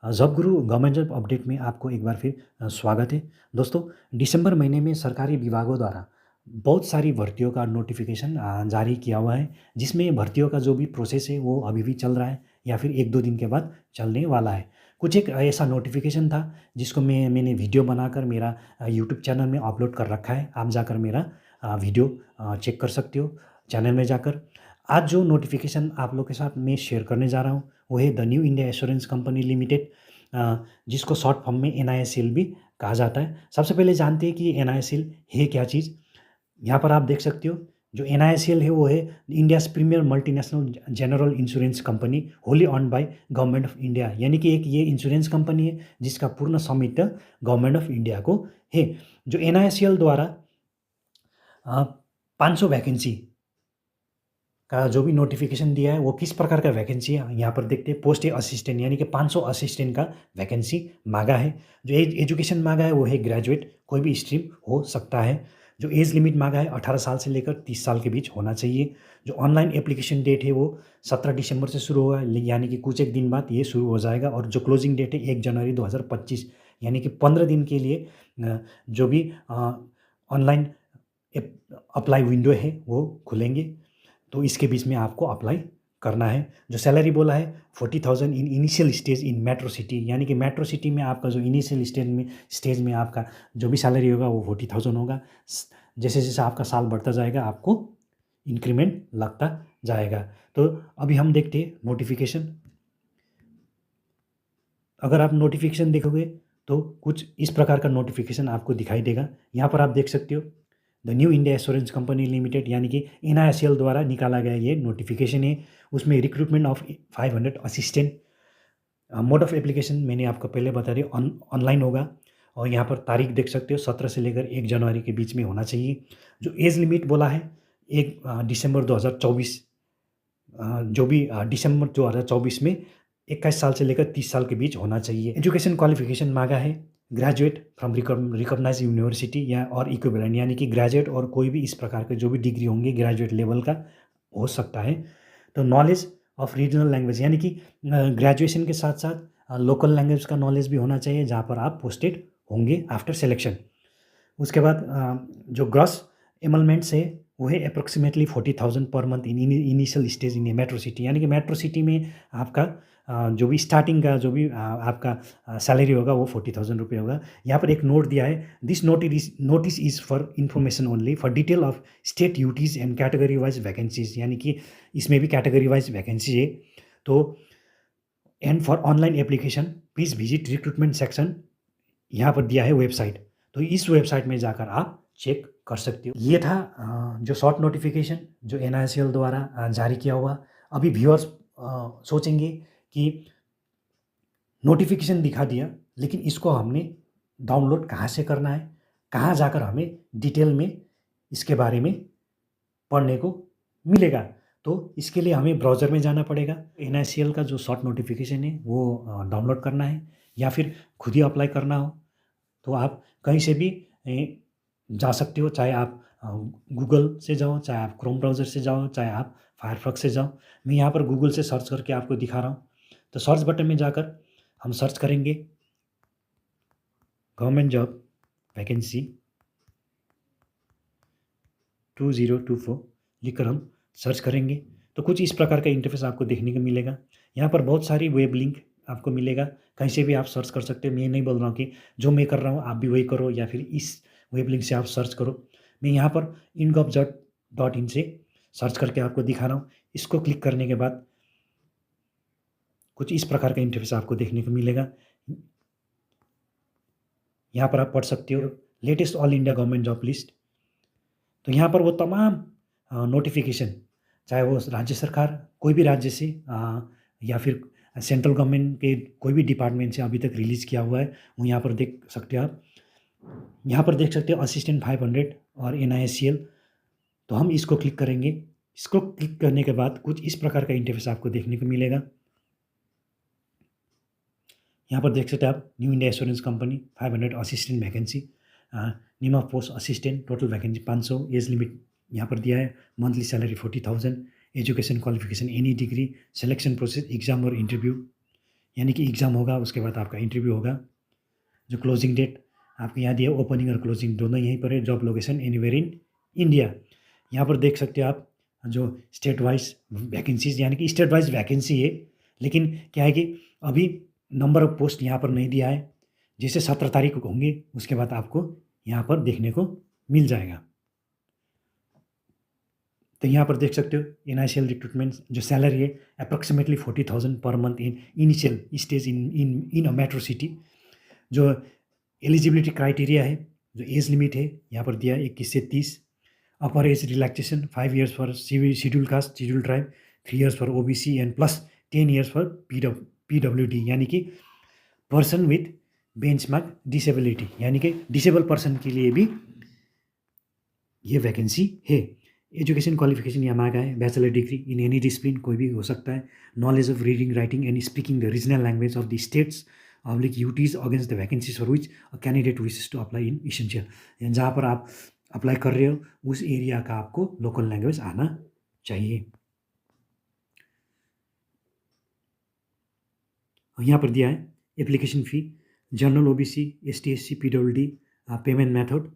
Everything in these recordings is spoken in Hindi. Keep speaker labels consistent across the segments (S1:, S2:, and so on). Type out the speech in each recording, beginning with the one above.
S1: जॉब गुरु गवर्नमेंट जॉब अपडेट में आपको एक बार फिर स्वागत है। दोस्तों, दिसंबर महीने में सरकारी विभागों द्वारा बहुत सारी भर्तियों का नोटिफिकेशन जारी किया हुआ है, जिसमें भर्तियों का जो भी प्रोसेस है वो अभी भी चल रहा है या फिर 1-2 दिन के बाद चलने वाला है। कुछ एक ऐसा नोटिफिकेशन था जिसको मैंने वीडियो बनाकर मेरा यूट्यूब चैनल में अपलोड कर रखा है। आप जाकर मेरा वीडियो चेक कर सकते हो चैनल में जाकर। आज जो नोटिफिकेशन आप लोग के साथ मैं शेयर करने जा रहा हूँ वो है the new India assurance company limited, जिसको शॉर्ट फॉर्म में NISL भी कहा जाता है। सबसे पहले जानते हैं कि NISL है क्या चीज़। यहाँ पर आप देख सकते हो, जो NISL है वो है India's premier multinational general insurance company wholly owned by government of India, यानी कि एक ये इंश्योरेंस कंपनी है जिसका पूर्ण स्वामित्व गवर्नमेंट ऑफ इंडिया को है। जो NISL द्वारा 500 वैकेंसी का जो भी नोटिफिकेशन दिया है वो किस प्रकार का वैकेंसी है यहाँ पर देखते हैं। पोस्ट है असिस्टेंट, यानी कि 500 असिस्टेंट का वैकेंसी मांगा है। जो एजुकेशन मांगा है वो है ग्रेजुएट, कोई भी स्ट्रीम हो सकता है। जो एज लिमिट मांगा है 18 साल से लेकर 30 साल के बीच होना चाहिए। जो ऑनलाइन एप्लीकेशन डेट है वो 17 दिसंबर से शुरू होगा, यानी कि कुछ एक दिन बाद ये शुरू हो जाएगा। और जो क्लोजिंग डेट है 1 जनवरी 2025, यानी कि 15 दिन के लिए जो भी ऑनलाइन अप्लाई विंडो है वो खुलेंगे। तो इसके बीच में आपको अप्लाई करना है। जो सैलरी बोला है 40,000 in initial stage in metro city, यानी कि मेट्रो सिटी में आपका जो इनिशियल स्टेज में आपका जो भी सैलरी होगा वो 40,000 होगा। जैसे जैसे आपका साल बढ़ता जाएगा आपको इंक्रीमेंट लगता जाएगा। तो अभी हम देखते हैं नोटिफिकेशन। अगर आप नोटिफिकेशन देखोगे तो कुछ इस प्रकार का नोटिफिकेशन आपको दिखाई देगा। यहाँ पर आप देख सकते हो the new India assurance company limited, यानी कि NISL द्वारा निकाला गया ये नोटिफिकेशन है। उसमें recruitment of 500 assistant. Mode of application मैंने आपको पहले बता दी, ऑनलाइन होगा। और यहाँ पर तारीख देख सकते हो 17 से लेकर 1 जनवरी के बीच में होना चाहिए। जो एज लिमिट बोला है 1 दिसंबर 2024, जो भी दिसंबर 2024 में 21 साल से लेकर 30 साल के बीच होना चाहिए। एजुकेशन क्वालिफिकेशन मांगा है ग्रेजुएट फ्रॉम रिकॉग्नाइज यूनिवर्सिटी या और इक्विवेलेंट, यानी कि ग्रेजुएट और कोई भी इस प्रकार के जो भी डिग्री होंगे ग्रेजुएट लेवल का हो सकता है। तो नॉलेज ऑफ रीजनल लैंग्वेज, यानी कि ग्रेजुएशन के साथ साथ लोकल लैंग्वेज का नॉलेज भी होना चाहिए जहाँ पर आप पोस्टेड होंगे आफ्टर सिलेक्शन। उसके बाद जो ग्रॉस एमलमेंट्स है वो है approximately 40,000 per month in initial stage in A metro city, यानी कि मेट्रो सिटी में आपका जो भी स्टार्टिंग का जो भी आपका सैलरी होगा वो 40,000 रुपये होगा। यहाँ पर एक नोट दिया है, this notice is for information only for detail of state duties and category wise vacancies, यानी कि इसमें भी कैटेगरी वाइज वैकेंसी है। तो and for online application please visit recruitment section, यहाँ पर दिया है वेबसाइट। तो इस वेबसाइट में जाकर आप चेक कर सकते हो। ये था जो शॉर्ट नोटिफिकेशन जो NISL द्वारा जारी किया हुआ। अभी व्यूअर्स सोचेंगे कि नोटिफिकेशन दिखा दिया, लेकिन इसको हमने डाउनलोड कहाँ से करना है, कहाँ जाकर हमें डिटेल में इसके बारे में पढ़ने को मिलेगा। तो इसके लिए हमें ब्राउज़र में जाना पड़ेगा। NISL का जो शॉर्ट नोटिफिकेशन है वो डाउनलोड करना है, या फिर खुद ही अप्लाई करना हो तो आप कहीं से भी जा सकते हो। चाहे आप गूगल से जाओ, चाहे आप क्रोम ब्राउज़र से जाओ, चाहे आप फायरफॉक्स से जाओ। मैं यहाँ पर गूगल से सर्च करके आपको दिखा रहा हूँ। तो सर्च बटन में जाकर हम सर्च करेंगे गवर्नमेंट जॉब वैकेंसी 2024 लिखकर हम सर्च करेंगे तो कुछ इस प्रकार का इंटरफेस आपको देखने को मिलेगा। यहाँ पर बहुत सारी वेब लिंक आपको मिलेगा, कहीं से भी आप सर्च कर सकते हो। मैं नहीं बोल रहा हूँ कि जो मैं कर रहा हूँ आप भी वही करो या फिर इस वेब लिंक से आप सर्च करो। मैं यहाँ पर ingov.in से सर्च करके आपको दिखा रहा हूँ। इसको क्लिक करने के बाद कुछ इस प्रकार का इंटरफेस आपको देखने को मिलेगा। यहाँ पर आप पढ़ सकते हो latest all India government job list. तो यहाँ पर वो तमाम नोटिफिकेशन, चाहे वो राज्य सरकार कोई भी राज्य से या फिर सेंट्रल गवर्नमेंट के कोई भी डिपार्टमेंट से अभी तक रिलीज़ किया हुआ है वो यहाँ पर देख सकते हो आप। यहाँ पर देख सकते हो असिस्टेंट 500 और NISL। तो हम इसको क्लिक करेंगे। इसको क्लिक करने के बाद कुछ इस प्रकार का इंटरफेस आपको देखने को मिलेगा। यहाँ पर देख सकते हैं आप new India assurance company 500 assistant vacancy, name of post assistant, total vacancy 500, age limit यहाँ पर दिया है, monthly salary 40,000, education qualification any degree, selection process exam और इंटरव्यू। यानी कि एग्ज़ाम होगा, उसके बाद आपका इंटरव्यू होगा। जो क्लोजिंग डेट आपको यहाँ दिया, ओपनिंग और क्लोजिंग दोनों यहीं पर है। Job location anywhere in India. यहाँ पर देख सकते हो आप जो स्टेट वाइज वैकेंसीज, यानी कि स्टेट वाइज वैकेंसी है, लेकिन क्या है कि अभी नंबर ऑफ पोस्ट यहाँ पर नहीं दिया है। जैसे 17 तारीख को होंगे उसके बाद आपको यहाँ पर देखने को मिल जाएगा। तो यहाँ पर देख सकते हो NICL रिक्रूटमेंट जो सैलरी है approximately 40,000 per month in initial stage in a metro city. जो एलिजिबिलिटी क्राइटेरिया है, जो एज लिमिट है यहाँ पर दिया है 21 से 30। अपर age relaxation 5 years for schedule caste schedule tribe, 3 years for OBC and plus 10 years for PWD, यानी कि पर्सन विथ बेंचमार्क डिसेबिलिटी, यानी कि डिसेबल पर्सन के लिए भी ये वैकेंसी है। एजुकेशन क्वालिफिकेशन यहाँ मांगा है bachelor degree in any discipline, कोई भी हो सकता है। Knowledge of reading writing and speaking the regional language of the states UTs against the vacancies for which a candidate wishes to apply in essential. जहाँ पर आप अप्लाई कर रहे हो उस एरिया का आपको लोकल लैंग्वेज आना चाहिए। यहाँ पर दिया है application fee, general OBC ST SC PWD payment method.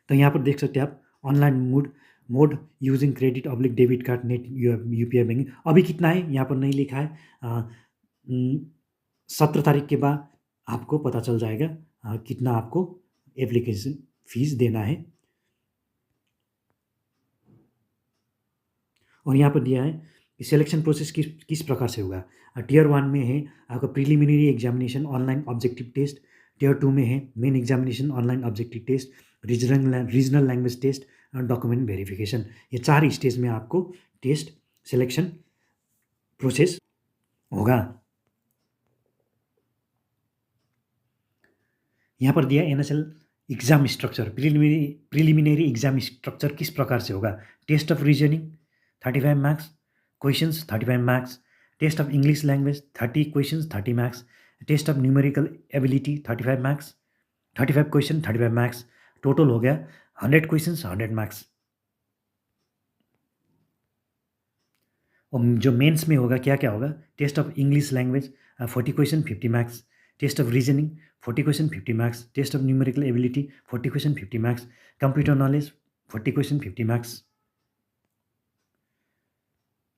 S1: तो यहाँ पर देख सकते हैं आप online mode using credit oblique debit card net UPI banking. अभी कितना है यहाँ पर नहीं लिखा है, 17 तारीख के बाद आपको पता चल जाएगा कितना आपको एप्लीकेशन फीस देना है। और यहाँ पर दिया है कि सिलेक्शन प्रोसेस किस प्रकार से होगा। टियर 1 में है आपका preliminary examination online objective test, tier 2 में है main examination online objective test, regional language test और डॉक्यूमेंट वेरिफिकेशन। ये 4 स्टेज में आपको टेस्ट सिलेक्शन प्रोसेस होगा। यहाँ पर दिया NSL exam structure, preliminary exam structure किस प्रकार से होगा। Test of reasoning 35 marks, questions 35 marks, test of English language 30 questions 30 marks, test of numerical ability 35 marks, 35 question 35 marks, total हो गया 100 क्वेश्चंस 100 मार्क्स। और जो मेंस में होगा क्या क्या होगा, test of English language 40 question 50 marks, test of reasoning 40 question 50 marks, test of numerical ability 40 question 50 marks, computer knowledge 40 question 50 marks,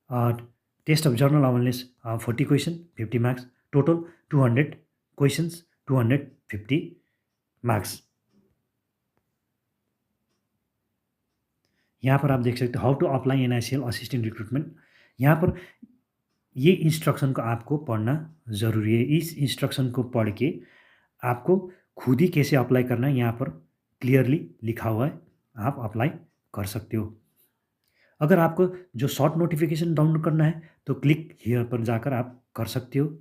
S1: और test of general awareness 40 question 50 marks, total 200 questions 250 marks. यहाँ पर आप देख सकते हो how to apply NICL assistant recruitment. यहाँ पर ये इंस्ट्रक्शन को आपको पढ़ना ज़रूरी है। इस इंस्ट्रक्शन को पढ़ के आपको खुद ही कैसे अप्लाई करना है यहाँ पर क्लियरली लिखा हुआ है, आप अप्लाई कर सकते हो। अगर आपको जो शॉर्ट नोटिफिकेशन डाउनलोड करना है तो क्लिक हियर पर जाकर आप कर सकते हो।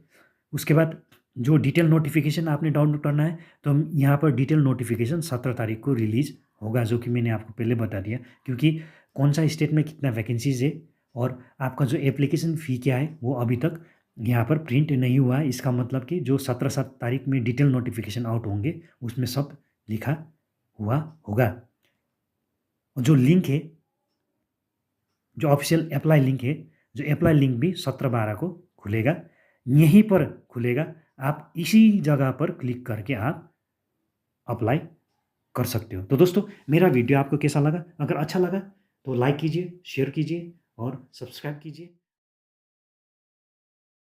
S1: उसके बाद जो डिटेल नोटिफिकेशन आपने डाउनलोड करना है तो यहाँ पर डिटेल नोटिफिकेशन 17 तारीख को रिलीज़ होगा, जो कि मैंने आपको पहले बता दिया, क्योंकि कौन सा स्टेट में कितना वैकेंसीज़ है और आपका जो एप्लीकेशन फ़ी क्या है वो अभी तक यहाँ पर प्रिंट नहीं हुआ है। इसका मतलब कि जो 17 तारीख में डिटेल नोटिफिकेशन आउट होंगे उसमें सब लिखा हुआ होगा। जो लिंक है, जो ऑफिशियल अप्लाई लिंक है, जो अप्लाई लिंक भी 17/12 को खुलेगा, यहीं पर खुलेगा। आप इसी जगह पर क्लिक करके आप अप्लाई कर सकते हो। तो दोस्तों मेरा वीडियो आपको कैसा लगा? अगर अच्छा लगा तो लाइक कीजिए, शेयर कीजिए और सब्सक्राइब कीजिए।